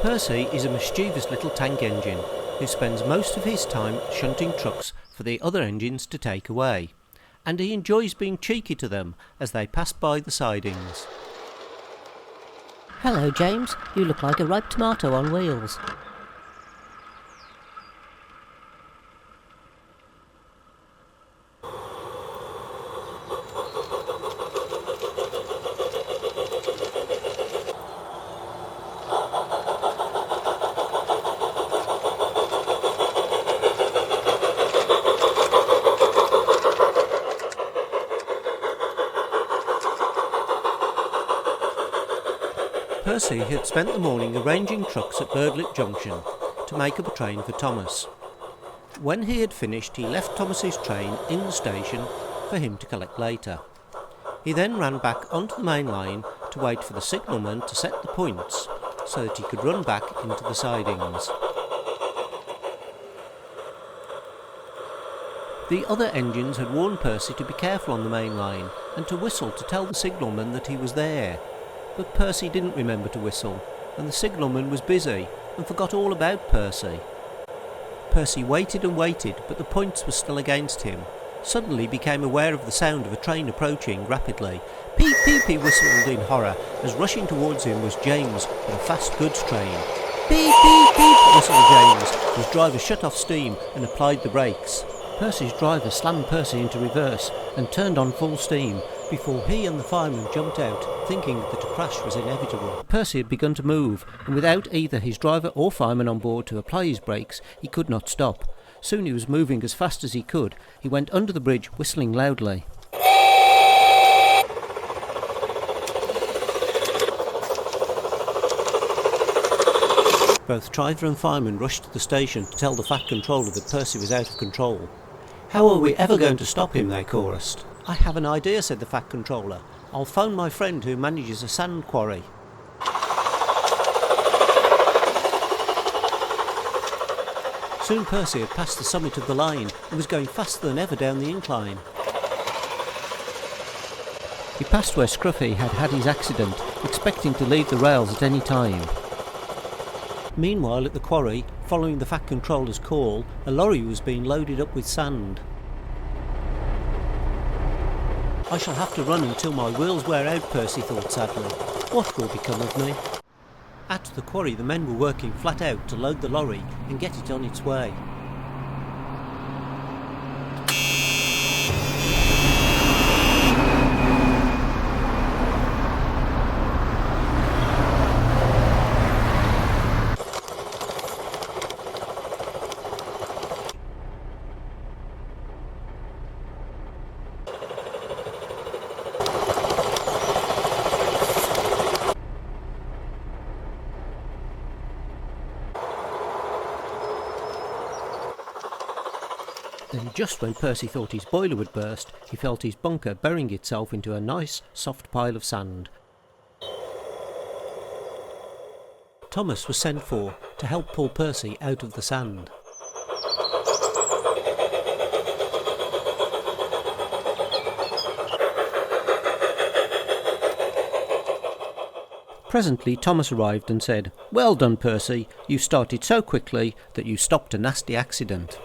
Percy is a mischievous little tank engine who spends most of his time shunting trucks for the other engines to take away, and he enjoys being cheeky to them as they pass by the sidings. Hello, James. You look like a ripe tomato on wheels. Percy had spent the morning arranging trucks at Birdlip Junction to make up a train for Thomas. When he had finished, he left Thomas's train in the station for him to collect later. He then ran back onto the main line to wait for the signalman to set the points so that he could run back into the sidings. The other engines had warned Percy to be careful on the main line and to whistle to tell the signalman that he was there. But Percy didn't remember to whistle, and the signalman was busy and forgot all about Percy. Percy waited and waited, but the points were still against him. Suddenly he became aware of the sound of a train approaching rapidly. Peep, peep, he whistled in horror, as rushing towards him was James on a fast goods train. Beep, beep, beep, whistled James. His driver shut off steam and applied the brakes. Percy's driver slammed Percy into reverse and turned on full steam before he and the fireman jumped out, thinking that a crash was inevitable. Percy had begun to move, and without either his driver or fireman on board to apply his brakes, he could not stop. Soon he was moving as fast as he could. He went under the bridge, whistling loudly. Both driver and fireman rushed to the station to tell the Fat Controller that Percy was out of control. "How are we ever going to stop him?" they chorused. "I have an idea," said the Fat Controller. "I'll phone my friend who manages a sand quarry." Soon Percy had passed the summit of the line and was going faster than ever down the incline. He passed where Scruffy had had his accident, expecting to leave the rails at any time. Meanwhile, at the quarry, following the Fat Controller's call, a lorry was being loaded up with sand. "I shall have to run until my wheels wear out," Percy thought sadly. "What will become of me?" At the quarry, the men were working flat out to load the lorry and get it on its way. Then just when Percy thought his boiler would burst, he felt his bunker burying itself into a nice, soft pile of sand. Thomas was sent for to help pull Percy out of the sand. Presently Thomas arrived and said, "Well done, Percy. You started so quickly that you stopped a nasty accident."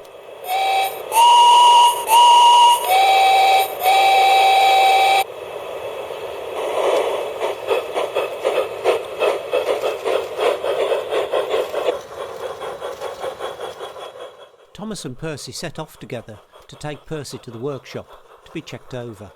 Thomas and Percy set off together to take Percy to the workshop to be checked over.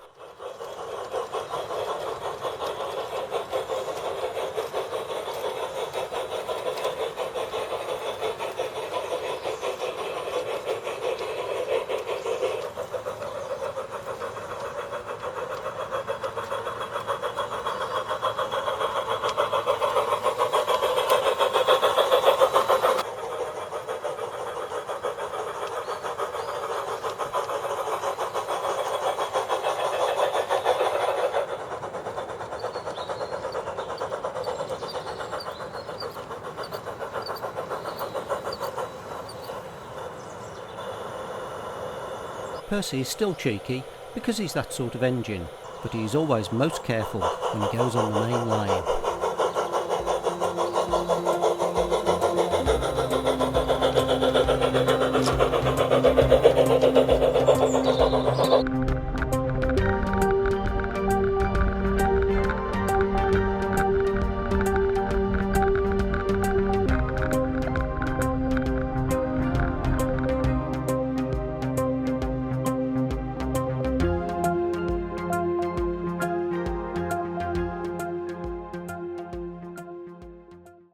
Percy is still cheeky because he's that sort of engine, but he is always most careful when he goes on the main line.